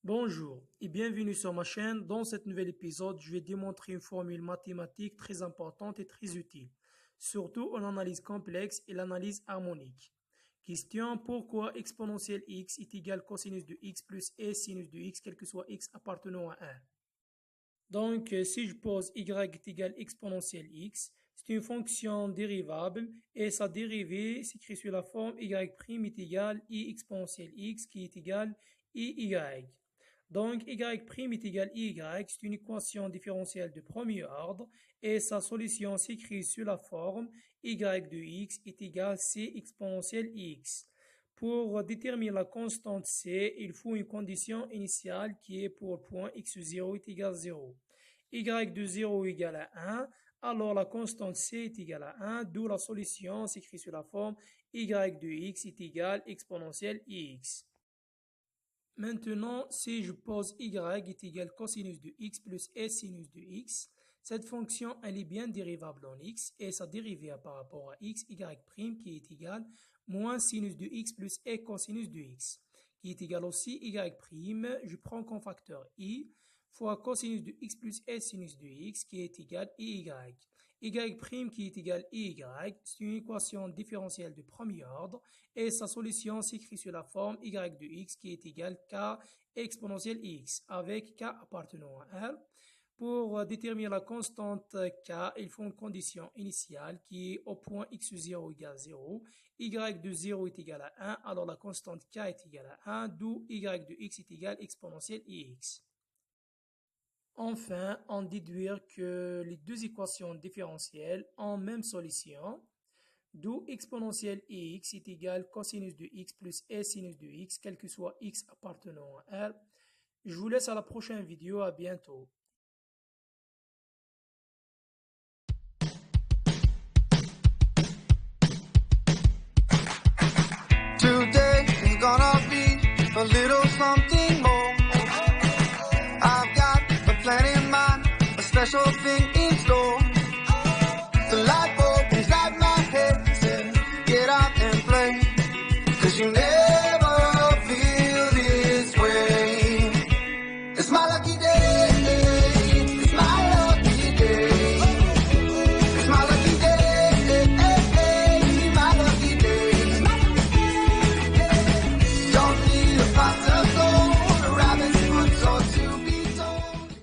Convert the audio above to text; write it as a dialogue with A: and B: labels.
A: Bonjour et bienvenue sur ma chaîne. Dans cet nouvel épisode, je vais démontrer une formule mathématique très importante et très utile, surtout en analyse complexe et l'analyse harmonique. Question: pourquoi exponentielle x est égal cosinus de x plus e sinus de x, quel que soit x appartenant à 1. Donc, si je pose y est égal exponentielle x, c'est une fonction dérivable et sa dérivée s'écrit sous la forme y' est égal i exponentielle x qui est égal iy. Donc, y' est égal iy, c'est une équation différentielle de premier ordre et sa solution s'écrit sous la forme y de x est égal c exponentielle x. Pour déterminer la constante c, il faut une condition initiale qui est pour point x0 est égal à 0. Y de 0 est égal à 1, alors la constante c est égale à 1, d'où la solution s'écrit sous la forme y de x est égal exponentielle x. Maintenant, si je pose y est égal cosinus de x plus e sinus de x, cette fonction elle est bien dérivable en x et sa dérivée par rapport à x, y' qui est égal moins sinus de x plus e cosinus de x, qui est égal aussi y', je prends comme facteur i, fois cosinus de x plus e sinus de x qui est égal iy. Y' qui est égal iy, c'est une équation différentielle de premier ordre et sa solution s'écrit sur la forme y de x qui est égal k exponentielle x avec k appartenant à R. Pour déterminer la constante k, il faut une condition initiale qui est au point x0 égale 0, y de 0 est égal à 1, alors la constante k est égale à 1, d'où y de x est égal exponentielle x. Enfin, on déduire que les deux équations différentielles ont même solution, d'où exponentielle x est égal cosinus de x plus e sinus de x, quel que soit x appartenant à R. Je vous laisse à la prochaine vidéo, à bientôt.
B: Today is gonna be a little something more. I've got a plan in mind, a special thing